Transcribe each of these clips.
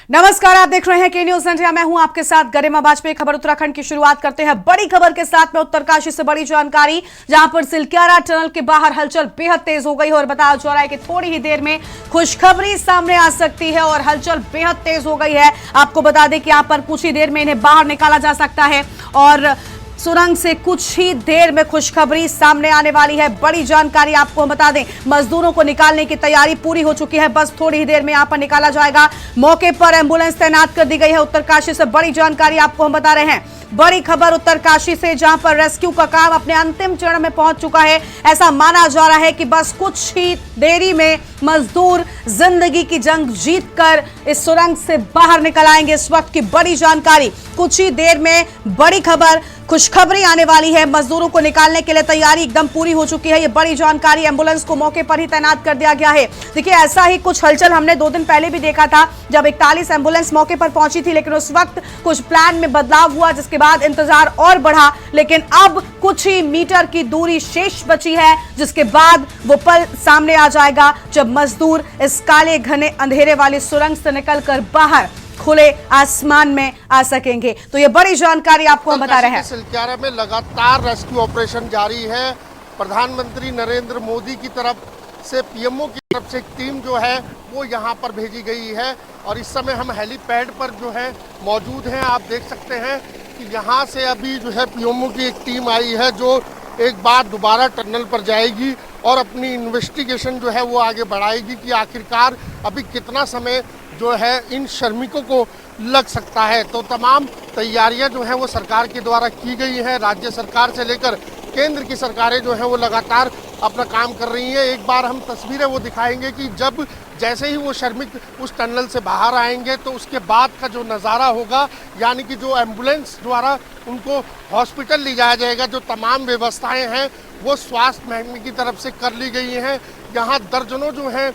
नमस्कार, आप देख रहे हैं के न्यूज इंडिया। मैं हूं आपके साथ गरिमा वाजपेयी। खबर उत्तराखंड की शुरुआत करते हैं बड़ी खबर के साथ में। उत्तरकाशी से बड़ी जानकारी, जहां पर सिलक्यारा टनल के बाहर हलचल बेहद तेज हो गई है और बताया जा रहा है कि थोड़ी ही देर में खुशखबरी सामने आ सकती है और हलचल बेहद तेज हो गई है। आपको बता दें कि यहां पर कुछ ही देर में इन्हें बाहर निकाला जा सकता है और सुरंग से कुछ ही देर में खुशखबरी सामने आने वाली है। बड़ी जानकारी आपको हम बता दें, मजदूरों को निकालने की तैयारी पूरी हो चुकी है। बस थोड़ी ही देर में यहां पर निकाला जाएगा। मौके पर एम्बुलेंस तैनात कर दी गई है। उत्तरकाशी से बड़ी जानकारी आपको हम बता रहे हैं। बड़ी खबर उत्तरकाशी से, जहां पर रेस्क्यू का काम अपने अंतिम चरण में पहुंच चुका है। ऐसा माना जा रहा है कि बस कुछ ही देरी में मजदूर जिंदगी की जंग जीतकर इस सुरंग से बाहर निकल आएंगे। इस वक्त की बड़ी जानकारी, कुछ ही देर में बड़ी खबर, खुशखबरी आने वाली है। मजदूरों को निकालने के लिए तैयारी एकदम पूरी हो चुकी है। ये बड़ी जानकारी, एम्बुलेंस को मौके पर ही तैनात कर दिया गया है। देखिए, ऐसा ही कुछ हलचल हमने 2 दिन पहले भी देखा था, जब 41 एम्बुलेंस मौके पर पहुंची थी, लेकिन उस वक्त कुछ प्लान में बदलाव हुआ, जिसके बाद इंतजार और बढ़ा। लेकिन अब कुछ ही मीटर की दूरी शेष बची है, जिसके बाद वो पल सामने आ जाएगा जब मजदूर इस काले घने अंधेरे वाली सुरंग से निकलकर बाहर खुले आसमान में आ सकेंगे। तो ये बड़ी जानकारी आपको हम बता रहे हैं। सिलक्यारा में लगातार रेस्क्यू ऑपरेशन जारी है। प्रधानमंत्री नरेंद्र मोदी की तरफ से, पीएमओ की तरफ से एक टीम जो है वो यहाँ पर भेजी गई है और इस समय हम हेलीपैड पर जो है मौजूद हैं। आप देख सकते हैं कि यहाँ से अभी जो है पीएमओ की एक टीम आई है, जो एक बार दोबारा टनल पर जाएगी और अपनी इन्वेस्टिगेशन जो है वो आगे बढ़ाएगी कि आखिरकार अभी कितना समय जो है इन श्रमिकों को लग सकता है। तो तमाम तैयारियां जो हैं वो सरकार के द्वारा की गई हैं। राज्य सरकार से लेकर केंद्र की सरकारें जो हैं वो लगातार अपना काम कर रही हैं। एक बार हम तस्वीरें वो दिखाएंगे कि जब जैसे ही वो श्रमिक उस टनल से बाहर आएंगे तो उसके बाद का जो नज़ारा होगा, यानी कि जो एम्बुलेंस द्वारा उनको हॉस्पिटल ले जाया जाएगा, जो तमाम व्यवस्थाएं हैं वो स्वास्थ्य महकमे की तरफ से कर ली गई हैं। यहाँ दर्जनों जो हैं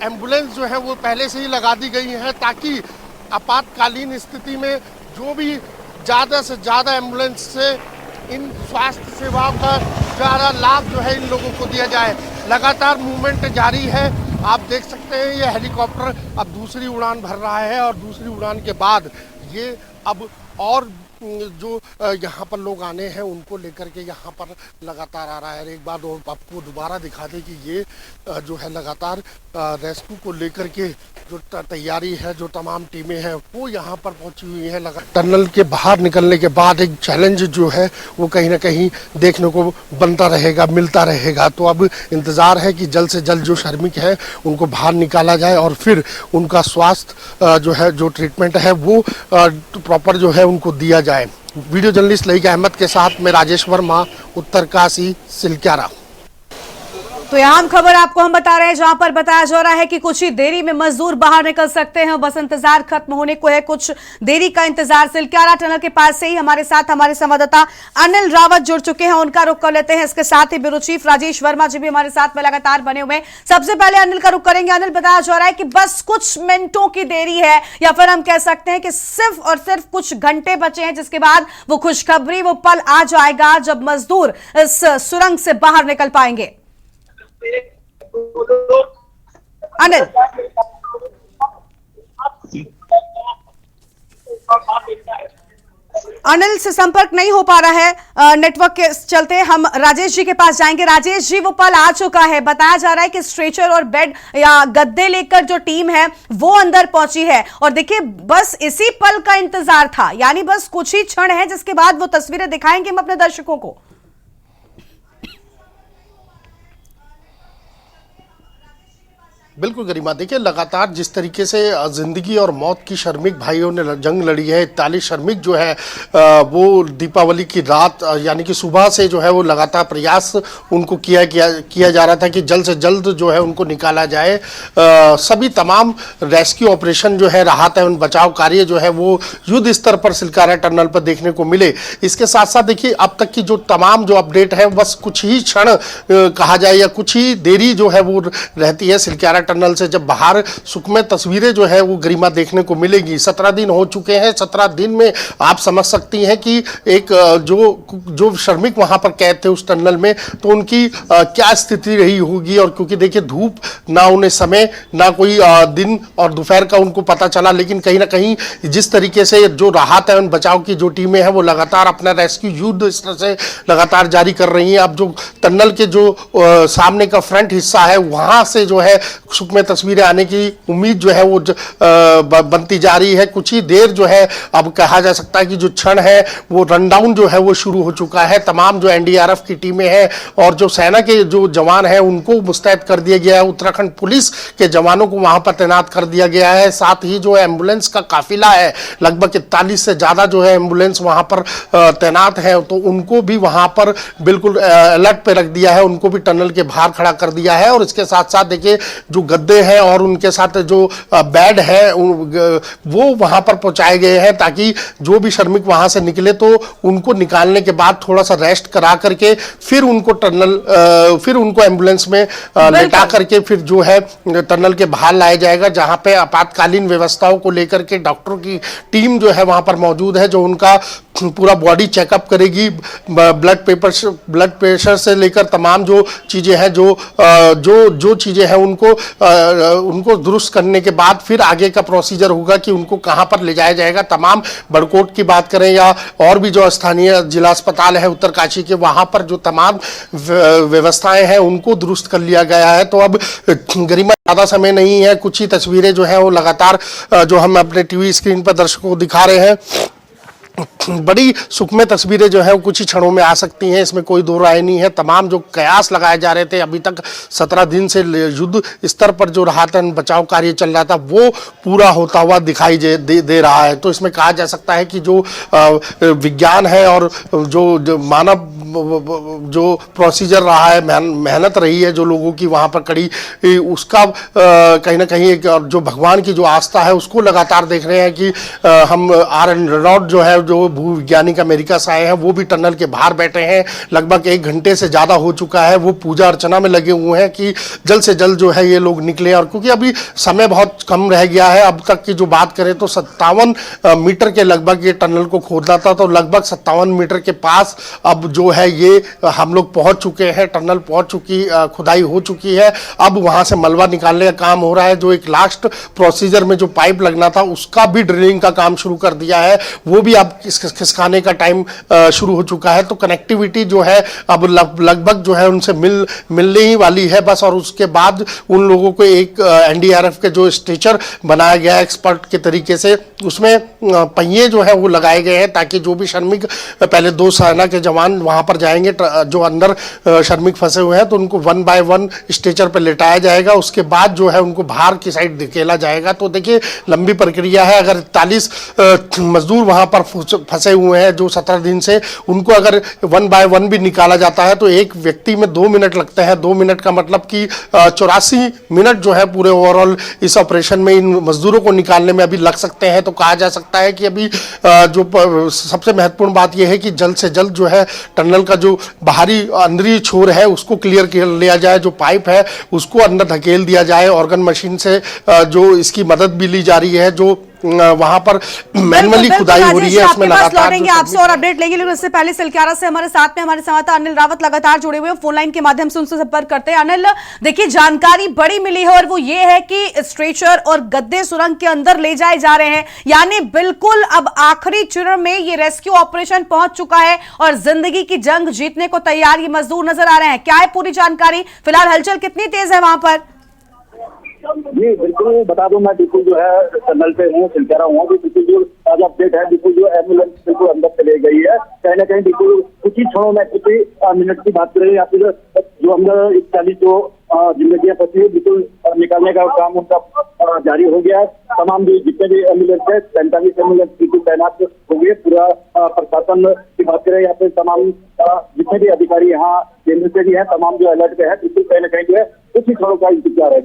एम्बुलेंस जो है वो पहले से ही लगा दी गई हैं, ताकि आपातकालीन स्थिति में जो भी ज़्यादा से ज़्यादा एम्बुलेंस से इन स्वास्थ्य सेवाओं का ज़्यादा लाभ जो है इन लोगों को दिया जाए। लगातार मूवमेंट जारी है। आप देख सकते हैं ये हेलीकॉप्टर अब दूसरी उड़ान भर रहा है और दूसरी उड़ान के बाद ये अब और जो यहाँ पर लोग आने हैं उनको लेकर के यहाँ पर लगातार आ रहा है। एक बार आपको दोबारा दिखा दें कि ये जो है लगातार रेस्क्यू को लेकर के जो तैयारी है, जो तमाम टीमें हैं वो यहाँ पर पहुँची हुई हैं। टनल के बाहर निकलने के बाद एक चैलेंज जो है वो कहीं ना कहीं देखने को बनता रहेगा, मिलता रहेगा। तो अब इंतज़ार है कि जल्द से जल्द जो श्रमिक हैं उनको बाहर निकाला जाए और फिर उनका स्वास्थ्य जो है, जो ट्रीटमेंट है वो प्रॉपर जो है उनको दिया जाए। वीडियो जर्नलिस्ट लईक अहमद के साथ में राजेश वर्मा, उत्तरकाशी, सिलक्यारा। तो यहाँ खबर आपको हम बता रहे हैं, जहां पर बताया जा रहा है कि कुछ ही देरी में मजदूर बाहर निकल सकते हैं। बस इंतजार खत्म होने को है, कुछ देरी का इंतजार। सिलक्यारा टनल के पास से ही हमारे साथ हमारे संवाददाता अनिल रावत जुड़ चुके हैं, उनका रुख कर लेते हैं। इसके साथ ही ब्यूरो चीफ राजेश वर्मा जी भी हमारे साथ में लगातार बने हुए हैं। सबसे पहले अनिल का रुख करेंगे। अनिल, बताया जा रहा है कि बस कुछ मिनटों की देरी है, या फिर हम कह सकते हैं कि सिर्फ और सिर्फ कुछ घंटे बचे हैं, जिसके बाद वो खुशखबरी, वो पल आ जाएगा जब मजदूर इस सुरंग से बाहर निकल पाएंगे। अनिल, अनिल से संपर्क नहीं हो पा रहा है नेटवर्क के चलते। हम राजेश जी के पास जाएंगे। राजेश जी, वो पल आ चुका है। बताया जा रहा है कि स्ट्रेचर और बेड या गद्दे लेकर जो टीम है वो अंदर पहुंची है और देखिए बस इसी पल का इंतजार था, यानी बस कुछ ही क्षण है, जिसके बाद वो तस्वीरें दिखाएंगे हम अपने दर्शकों को। बिल्कुल गरिमा, देखिए लगातार जिस तरीके से जिंदगी और मौत की श्रमिक भाइयों ने जंग लड़ी है। 41 श्रमिक जो है वो दीपावली की रात यानी कि सुबह से जो है वो लगातार प्रयास उनको किया जा रहा था कि जल्द से जल्द जो है उनको निकाला जाए। सभी तमाम रेस्क्यू ऑपरेशन जो है, राहत एवं बचाव कार्य जो है वो युद्ध स्तर पर सिलक्यारा टनल पर देखने को मिले। इसके साथ साथ देखिए अब तक की जो तमाम जो अपडेट है, बस कुछ ही क्षण कहा जाए या कुछ ही देरी जो है वो रहती है सिलक्यारा टनल से जब बाहर सुखमय तस्वीरें जो है वो गरिमा देखने को मिलेगी। 17 दिन हो चुके हैं। 17 दिन में आप समझ सकती हैं कि एक जो श्रमिक वहां पर कैद थे उस टनल में, तो उनकी क्या स्थिति रही होगी। और क्योंकि देखिए धूप ना उन्हें समय ना कोई दिन और दोपहर का उनको पता चला, लेकिन कहीं ना कहीं जिस तरीके से जो राहत है, उन बचाव की जो टीमें हैं वो लगातार अपना रेस्क्यू युद्ध इस तरह से लगातार जारी कर रही हैं। अब जो टनल के जो सामने का फ्रंट हिस्सा है वहां से जो है सुखमय तस्वीरें आने की उम्मीद जो है वो बनती जा रही है। कुछ ही देर जो है अब कहा जा सकता है कि जो क्षण है वो रनडाउन जो है वो शुरू हो चुका है। तमाम जो एनडीआरएफ की टीमें हैं और जो सेना के जो जवान हैं उनको मुस्तैद कर दिया गया है। उत्तराखंड पुलिस के जवानों को वहां पर तैनात कर दिया गया है। साथ ही जो एम्बुलेंस का काफिला है, लगभग 41 से ज्यादा जो है एम्बुलेंस वहां पर तैनात है, तो उनको भी वहां पर बिल्कुल अलर्ट पे रख दिया है। उनको भी टनल के बाहर खड़ा कर दिया है। और इसके साथ साथ देखिए जो गद्दे हैं और उनके साथ जो बेड है वो वहां पर पहुंचाए गए हैं, ताकि जो भी श्रमिक वहां से निकले तो उनको निकालने के बाद थोड़ा सा रेस्ट करा करके फिर उनको एम्बुलेंस में लेटा करके फिर जो है टनल के बाहर लाया जाएगा, जहां पे आपातकालीन व्यवस्थाओं को लेकर के डॉक्टरों की टीम जो है वहां पर मौजूद है, जो उनका पूरा बॉडी चेकअप करेगी। ब्लड प्रेशर से लेकर तमाम जो चीजें हैं जो चीजें हैं उनको दुरुस्त करने के बाद फिर आगे का प्रोसीजर होगा कि उनको कहां पर ले जाया जाएगा। तमाम बड़कोट की बात करें या और भी जो स्थानीय जिला अस्पताल है उत्तरकाशी के, वहां पर जो तमाम व्यवस्थाएं हैं उनको दुरुस्त कर लिया गया है। तो अब गरिमा ज्यादा समय नहीं है। कुछ ही तस्वीरें जो है वो लगातार जो हम अपने टीवी स्क्रीन पर दर्शकों को दिखा रहे हैं, बड़ी सुखमय तस्वीरें जो है वो कुछ ही क्षणों में आ सकती हैं, इसमें कोई दो राय नहीं है। तमाम जो कयास लगाए जा रहे थे अभी तक 17 दिन से युद्ध स्तर पर जो राहत बचाव कार्य चल रहा था वो पूरा होता हुआ दिखाई दे रहा है। तो इसमें कहा जा सकता है कि जो विज्ञान है और जो मानव जो प्रोसीजर रहा है, मेहनत रही है जो लोगों की वहां पर कड़ी, उसका कहीं ना कहीं एक जो भगवान की जो आस्था है उसको लगातार देख रहे हैं कि हम आर.एन. रेनॉल्ड जो है जो भूवैज्ञानिक अमेरिका से आए हैं वो भी टनल के बाहर बैठे हैं। लगभग 1 घंटे से ज़्यादा हो चुका है। वो पूजा अर्चना में लगे हुए हैं कि जल्द से जल्द जो है ये लोग निकले। और क्योंकि अभी समय बहुत कम रह गया है, अब तक की जो बात करें तो 57 मीटर के लगभग ये टनल को खोदना था, तो लगभग 57 मीटर के पास अब जो है ये हम लोग पहुंच चुके हैं। टनल पहुंच चुकी, खुदाई हो चुकी है। अब वहां से मलबा निकालने का काम हो रहा है। जो एक लास्ट प्रोसीजर में जो पाइप लगना था उसका भी ड्रिलिंग का काम शुरू कर दिया है, वो भी अब खिसकाने का टाइम शुरू हो चुका है। तो कनेक्टिविटी जो है अब लगभग जो है उनसे मिलने ही वाली है बस। और उसके बाद उन लोगों को एक एनडीआरएफ के जो स्ट्रेचर बनाया गया है एक्सपर्ट के तरीके से, उसमें पहिए जो है वो लगाए गए हैं, ताकि जो भी श्रमिक, पहले 2 सेना के जवान वहां पर जाएंगे, जो अंदर श्रमिक फंसे हुए हैं तो उनको 1 बाय 1 स्ट्रेचर पर लेटाया जाएगा। उसके बाद जो है उनको बाहर की साइड धकेला जाएगा। तो देखिए लंबी प्रक्रिया है। अगर 41 मजदूर वहां पर फंसे हुए हैं जो 17 दिन से, उनको अगर 1 बाय 1 भी निकाला जाता है तो एक व्यक्ति में 2 मिनट लगते हैं। 2 मिनट का मतलब कि 84 मिनट जो है पूरे ओवरऑल इस ऑपरेशन में इन मजदूरों को निकालने में अभी लग सकते हैं। तो कहा जा सकता है कि अभी जो सबसे महत्वपूर्ण बात यह है कि जल्द से जल्द जो है टनल का जो बाहरी अंदरी छोर है उसको क्लियर कर लिया जाए, जो पाइप है उसको अंदर धकेल दिया जाए। ऑर्गन मशीन से जो इसकी मदद भी ली जा रही है, जो वहां पर मैनुअली खुदाई हो रही है, उसमें लगातार आपसे और अपडेट लेंगे। लेकिन उससे पहले सिलक्यारा से हमारे साथ में हमारे संवाददाता अनिल रावत लगातार जुड़े हुए हैं, फोन लाइन के माध्यम से उनसे संपर्क करते हैं। अनिल, देखिए जानकारी बड़ी मिली है और वो ये है कि स्ट्रेचर और गद्दे सुरंग के अंदर ले जाए जा रहे हैं, यानी बिल्कुल अब आखिरी चरण में ये रेस्क्यू ऑपरेशन पहुंच चुका है और जिंदगी की जंग जीतने को तैयार ये मजदूर नजर आ रहे हैं। क्या है पूरी जानकारी? फिलहाल हलचल कितनी तेज है वहां पर? जी बिल्कुल बता दूं, मैं बिल्कुल जो है टनल पे हूँ, सिलक्यारा हूँ। बिल्कुल जो ताजा अपडेट है, बिल्कुल जो एम्बुलेंस बिल्कुल अंदर चले गई है। कहीं ना कहीं बिल्कुल कुछ ही क्षणों में, कुछ ही मिनट की बात करें या फिर जो अंदर 41 जो जिंदगियां फंसी है बिल्कुल निकालने का काम उनका जारी हो गया है। तमाम जो जितने भी एम्बुलेंस है 45 एम्बुलेंस बिल्कुल तैनात हो गए। पूरा प्रशासन की बात करें या फिर तमाम जितने भी अधिकारी यहाँ केंद्र से भी है, तमाम जो अलर्ट पे है, बिल्कुल कहीं ना कहीं जो है कुछ ही क्षणों का इंतजार है।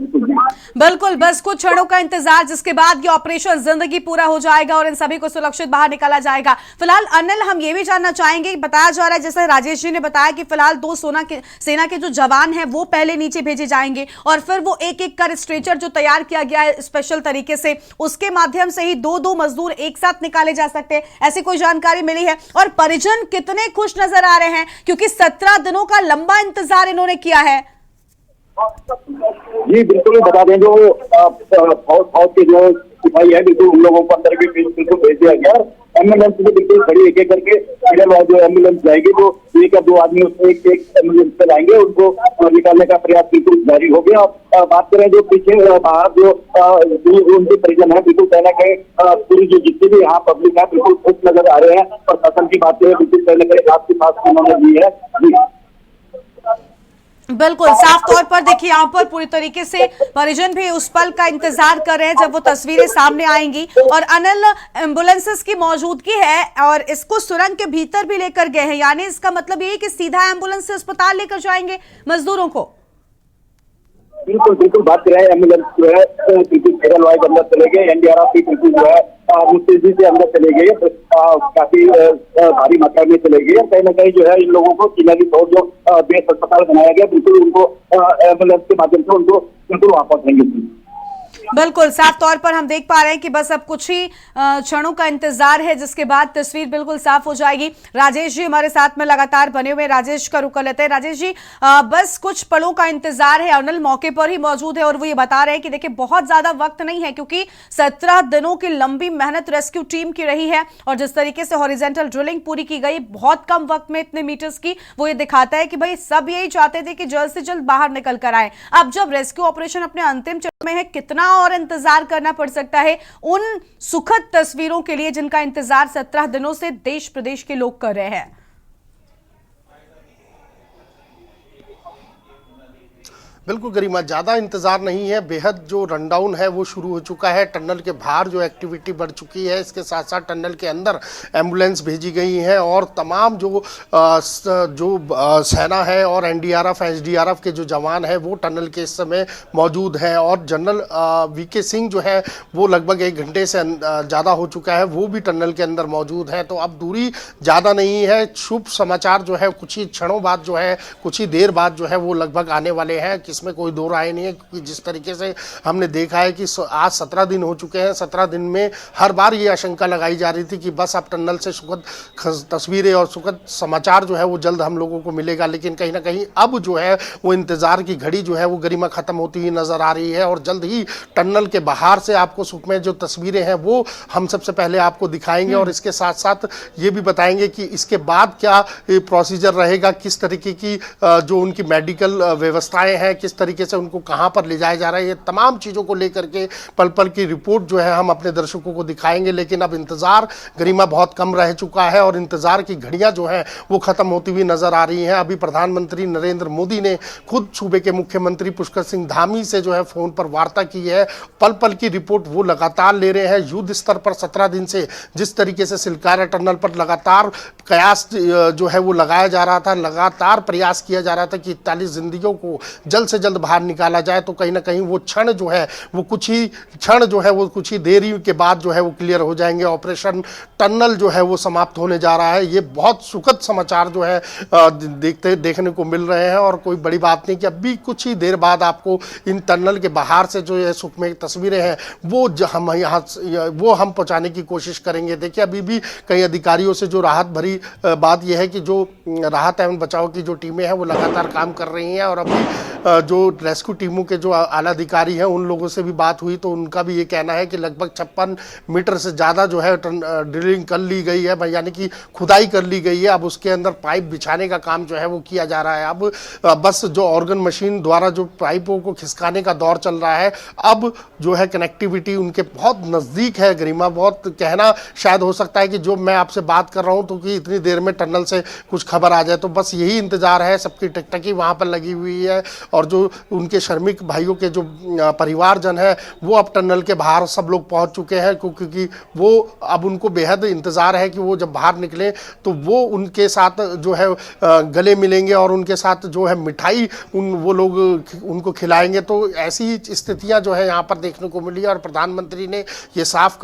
बिल्कुल बस कुछ क्षणों का इंतजार, जिसके बाद ये ऑपरेशन जिंदगी पूरा हो जाएगा और इन सभी को सुरक्षित बाहर निकाला जाएगा। फिलहाल अनिल, हम ये भी जानना चाहेंगे, बताया जा रहा है जैसे राजेश जी ने बताया कि फिलहाल 2 सेना के जो जवान हैं वो पहले नीचे भेजे भेजे जाएंगे और फिर वो एक एक कर स्ट्रेचर जो तैयार किया गया है स्पेशल तरीके से, उसके माध्यम से ही दो दो मजदूर एक साथ निकाले जा सकते हैं, ऐसी कोई जानकारी मिली है? और परिजन कितने खुश नजर आ रहे हैं क्योंकि 17 दिनों का लंबा इंतजार इन्होंने किया है। जी बिल्कुल, बता दें जो फौज के जो सिपाही है बिल्कुल उन लोगों को अंदर भी बिल्कुल भेज दिया गया। एम्बुलेंस भी बिल्कुल खड़ी एक एक करके जो एम्बुलेंस जाएगी तो एक या दो आदमी उसको एक एम्बुलेंस पे लाएंगे, उनको निकालने का प्रयास बिल्कुल जारी हो गया। बात करें जो पीछे बाहर जो उनके परिजन है बिल्कुल कहीं ना कहीं पूरी जो जितनी भी यहाँ पब्लिक है बिल्कुल खुश नजर आ रहे हैं। प्रशासन की बात करें बिल्कुल कहीं ना कहीं आपके पास उन्होंने दी है। बिल्कुल साफ तौर पर देखिए यहाँ पर पूरी तरीके से परिजन भी उस पल का इंतजार कर रहे हैं जब वो तस्वीरें सामने आएंगी। और अनिल, एम्बुलेंसेस की मौजूदगी है और इसको सुरंग के भीतर भी लेकर गए हैं, यानी इसका मतलब ये है कि सीधा एम्बुलेंस से अस्पताल लेकर जाएंगे मजदूरों को। बिल्कुल बिल्कुल, बात करें एम्बुलेंस जो है बिल्कुल केरल वाइज अंदर चले गए, एनडीआरएफ भी बिल्कुल जो है मुस्तैदी से अंदर चले गए, काफी भारी मात्रा में चले गए। कहीं ना कहीं जो है इन लोगों को चिनारी फौज जो बेस अस्पताल बनाया गया बिल्कुल उनको एम्बुलेंस के माध्यम से उनको बिल्कुल वापस देंगे। बिल्कुल साफ तौर पर हम देख पा रहे हैं कि बस अब कुछ ही क्षणों का इंतजार है जिसके बाद तस्वीर बिल्कुल साफ हो जाएगी। राजेश जी हमारे साथ में लगातार बने हुए, राजेश का रुख कर लेते हैं। राजेश जी, बस कुछ पलों का इंतजार है, अनिल मौके पर ही मौजूद है और वो ये बता रहे हैं कि देखिए बहुत ज्यादा वक्त नहीं है क्योंकि 17 दिनों की लंबी मेहनत रेस्क्यू टीम की रही है और जिस तरीके से हॉरिजॉन्टल ड्रिलिंग पूरी की गई बहुत कम वक्त में इतने मीटर्स की, वो ये दिखाता है कि भाई सब यही चाहते थे कि जल्द से जल्द बाहर निकल कर आए। अब जब रेस्क्यू ऑपरेशन अपने अंतिम चरण में है, कितना और इंतजार करना पड़ सकता है उन सुखद तस्वीरों के लिए जिनका इंतजार 17 दिनों से देश प्रदेश के लोग कर रहे हैं? बिल्कुल गरिमा, ज़्यादा इंतज़ार नहीं है। बेहद जो रनडाउन है वो शुरू हो चुका है। टनल के बाहर जो एक्टिविटी बढ़ चुकी है, इसके साथ साथ टनल के अंदर एम्बुलेंस भेजी गई है और तमाम जो सेना है और एनडीआरएफ एसडीआरएफ के जो जवान हैं वो टनल के इस समय मौजूद हैं। और जनरल वीके सिंह जो है वो लगभग 1 घंटे से ज़्यादा हो चुका है, वो भी टनल के अंदर मौजूद है। तो अब दूरी ज़्यादा नहीं है। शुभ समाचार जो है कुछ ही क्षणों बाद जो है, कुछ ही देर बाद जो है वो लगभग आने वाले हैं, इसमें कोई दो राय नहीं है। क्योंकि जिस तरीके से हमने देखा है कि आज 17 दिन हो चुके हैं, 17 दिन में हर बार ये आशंका लगाई जा रही थी कि बस अब टनल से सुखद तस्वीरें और सुखद समाचार जो है वो जल्द हम लोगों को मिलेगा। लेकिन कहीं ना कहीं अब जो है वो इंतजार की घड़ी जो है वो गरिमा खत्म होती हुई नजर आ रही है और जल्द ही टनल के बाहर से आपको सुखमय जो तस्वीरें हैं वो हम सबसे पहले आपको दिखाएंगे और इसके साथ साथ ये भी बताएंगे कि इसके बाद क्या प्रोसीजर रहेगा, किस तरीके की जो उनकी मेडिकल व्यवस्थाएं हैं, किस तरीके से उनको कहां पर ले जाया जा रहा है, ये तमाम चीज़ों को लेकर के पल पल की रिपोर्ट जो है हम अपने दर्शकों को दिखाएंगे। लेकिन अब इंतज़ार गरिमा बहुत कम रह चुका है और इंतज़ार की घड़ियां जो हैं वो ख़त्म होती हुई नज़र आ रही हैं। अभी प्रधानमंत्री नरेंद्र मोदी ने खुद सूबे के मुख्यमंत्री पुष्कर सिंह धामी से जो है फ़ोन पर वार्ता की है। पल पल की रिपोर्ट वो लगातार ले रहे हैं। युद्ध स्तर पर 17 दिन से जिस तरीके से सिलकारा टनल पर लगातार कयास जो है वो लगाया जा रहा था, लगातार प्रयास किया जा रहा था कि 41 जिंदगियों को जल्द से जल्द बाहर निकाला जाए, तो कहीं ना कहीं वो क्षण जो है वो कुछ ही देरी के बाद जो है वो क्लियर हो जाएंगे। ऑपरेशन टनल जो है वो समाप्त होने जा रहा है। ये बहुत सुखद समाचार जो है देखने को मिल रहे हैं और कोई बड़ी बात नहीं कि अभी कुछ ही देर बाद आपको इन टनल के बाहर से जो ये सुखमय तस्वीरें हैं वो हम पहुंचाने की कोशिश करेंगे। देखिए अभी भी कई अधिकारियों से जो राहत भरी बात यह है कि जो राहत एवं बचाव की जो टीमें हैं वो लगातार काम कर रही हैं और अभी जो रेस्क्यू टीमों के जो आला अधिकारी हैं उन लोगों से भी बात हुई तो उनका भी ये कहना है कि लगभग 56 मीटर से ज़्यादा जो है ड्रिलिंग कर ली गई है, यानी कि खुदाई कर ली गई है। अब उसके अंदर पाइप बिछाने का काम जो है वो किया जा रहा है। अब बस जो ऑर्गन मशीन द्वारा जो पाइपों को खिसकाने का दौर चल रहा है, अब जो है कनेक्टिविटी उनके बहुत नज़दीक है। गरिमा, बहुत कहना शायद हो सकता है कि जो मैं आपसे बात कर रहा हूँ तो कि इतनी देर में टनल से कुछ खबर आ जाए, तो बस यही इंतज़ार है। सबकी टिकटकी वहाँ पर लगी हुई है और जो उनके श्रमिक भाइयों के जो परिवारजन है वो अब टनल के बाहर सब लोग पहुंच चुके हैं, क्योंकि वो अब उनको बेहद इंतज़ार है कि वो जब बाहर निकले तो वो उनके साथ जो है गले मिलेंगे और उनके साथ जो है मिठाई वो लोग उनको खिलाएंगे। तो ऐसी स्थितियां जो है यहाँ पर देखने को मिली और प्रधानमंत्री ने ये साफ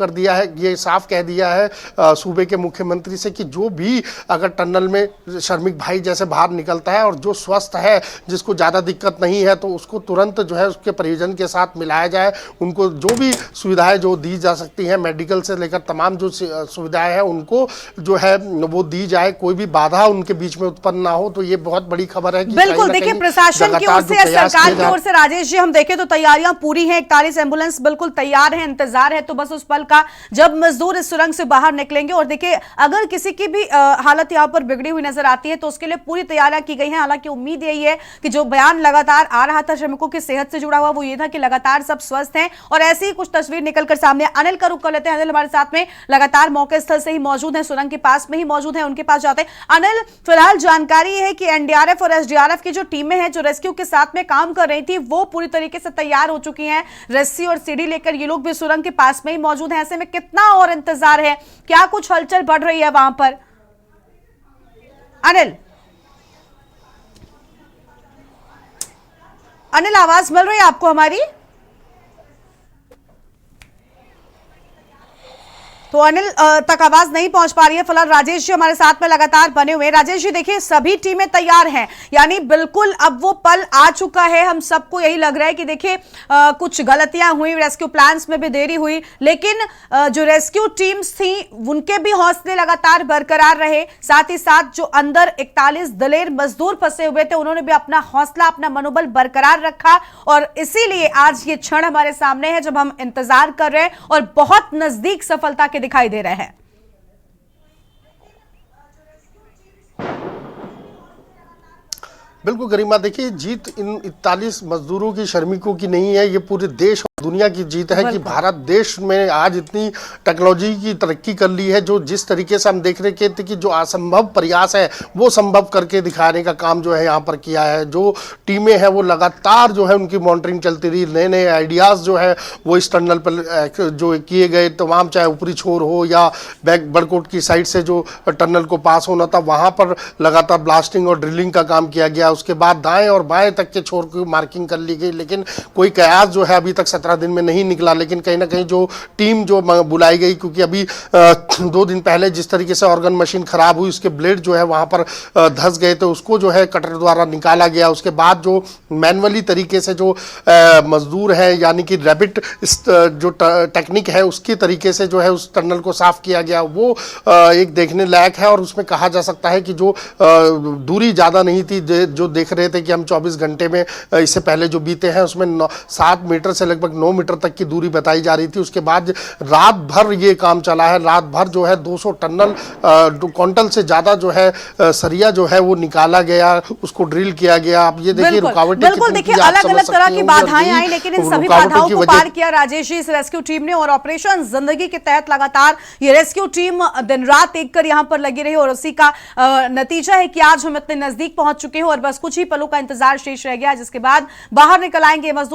कह दिया है सूबे के मुख्यमंत्री से कि जो भी अगर टनल में श्रमिक भाई जैसे बाहर निकलता है और जो स्वस्थ है, जिसको ज़्यादा दिक्कत नहीं है तो उसको तुरंत जो है उसके परिजन के साथ मिलाया जाए, उनको जो भी सुविधाएं जो दी जा सकती हैं, मेडिकल से लेकर तमाम जो सुविधाएं हैं उनको जो है वो दी जाए, कोई भी बाधा उनके बीच में उत्पन्न ना हो। तो ये बहुत बड़ी खबर है कि बिल्कुल देखिए, प्रशासन की ओर से या सरकार की ओर से राजेश जी हम देखें तो तैयारियां पूरी हैं, 41 एम्बुलेंस बिल्कुल तैयार है, इंतजार है तो बस उस पल का जब मजदूर इस सुरंग से बाहर निकलेंगे। और देखिए अगर किसी की भी हालत यहां पर बिगड़ी हुई नजर आती है तो उसके लिए पूरी तैयारियां की गई हैं। हालांकि उम्मीद यही है कि जो बयान लगातार आ रहा था श्रमिकों की सेहत से जुड़ा हुआ वो ये था कि लगातार सब स्वस्थ हैं, और ऐसी ही कुछ तस्वीर निकलकर सामने। अनिल का रुख कर लेते हैं, अनिल हमारे साथ में लगातार मौके स्थल से ही मौजूद है, सुरंग के पास में ही मौजूद है, उनके पास जाते हैं। अनिल, फिलहाल जानकारी है कि एनडीआरएफ और एसडीआरएफ की जो टीमें हैं जो रेस्क्यू के साथ में काम कर रही थी वो पूरी तरीके से तैयार हो चुकी हैं, रस्सी और सीढ़ी लेकर ये लोग भी सुरंग के पास में ही मौजूद हैं। ऐसे में कितना और इंतजार है, क्या कुछ हलचल बढ़ रही है वहां पर? अनिल आवाज मिल रही है आपको हमारी? तो अनिल तक आवाज नहीं पहुंच पा रही है। फिलहाल राजेश जी हमारे साथ में लगातार बने हुए हैं। राजेश जी देखिए सभी टीमें तैयार हैं, यानी बिल्कुल अब वो पल आ चुका है। हम सबको यही लग रहा है कि देखिए कुछ गलतियां हुई, रेस्क्यू प्लान्स में भी देरी हुई, लेकिन जो रेस्क्यू टीम्स थी उनके भी हौसले लगातार बरकरार रहे। साथ ही साथ जो अंदर 41 दलेर मजदूर फंसे हुए थे उन्होंने भी अपना हौसला, अपना मनोबल बरकरार रखा, और इसीलिए आज ये क्षण हमारे सामने है जब हम इंतजार कर रहे हैं और बहुत नजदीक सफलता के दिखाई दे रहे हैं। बिल्कुल गरिमा, देखिए जीत इन 41 मजदूरों की, श्रमिकों की नहीं है, ये पूरे देश और दुनिया की जीत है कि भारत देश में आज इतनी टेक्नोलॉजी की तरक्की कर ली है। जो जिस तरीके से हम देख रहे थे कि जो असंभव प्रयास है वो संभव करके दिखाने का काम जो है यहाँ पर किया है। जो टीमें हैं वो लगातार जो है उनकी मॉनिटरिंग चलती रही, नए नए आइडियाज़ जो है वो इस टनल पर जो किए गए तमाम, चाहे ऊपरी छोर हो या बड़कोट की साइड से जो टनल को पास होना था वहाँ पर लगातार ब्लास्टिंग और ड्रिलिंग का काम किया गया। उसके बाद दाएं और बाएं तक के छोर की मार्किंग कर ली गई, लेकिन कोई कयास जो है अभी तक 17 दिन में नहीं निकला। लेकिन कहीं ना कहीं जो टीम जो बुलाई गई, क्योंकि अभी 2 दिन पहले जिस तरीके से ऑर्गन मशीन खराब हुई, उसके ब्लेड जो है वहां पर धंस गए, तो उसको जो है कटर द्वारा निकाला गया। उसके बाद जो मैनुअली तरीके से जो मजदूर है, यानी कि रैबिट जो टेक्निक है उसकी तरीके से जो है उस टनल को साफ किया गया, वो एक देखने लायक है। और उसमें कहा जा सकता है कि जो दूरी ज़्यादा नहीं थी, जो देख रहे थे कि हम 24 घंटे में इससे पहले जो बीते हैं उसमें 7 मीटर से लगभग 9 मीटर तक की दूरी बताई जा रही थी। उसके बाद रात भर ये काम चला है, रात भर जो है 200 टनल क्विंटल से ज़्यादा जो है सरिया जो है वो निकाला गया, उसको ड्रिल किया गया। आप ये देखिए रुकावटें, बिल्कुल देखिए अलग अलग तरह की बाधाएं आई, लेकिन इन सभी बाधाओं को पार किया राजेश जी इस रेस्क्यू टीम ने। और ऑपरेशन जिंदगी के तहत लगातार ये रेस्क्यू टीम दिन रात एक कर यहाँ पर लगी रही, और उसी का नतीजा है कि आज हम इतने नजदीक पहुंच चुके हैं और बस कुछ ही पलों का इंतजार शेष रह गया, जिसके बाद बाहर निकल आएंगे मजदूर।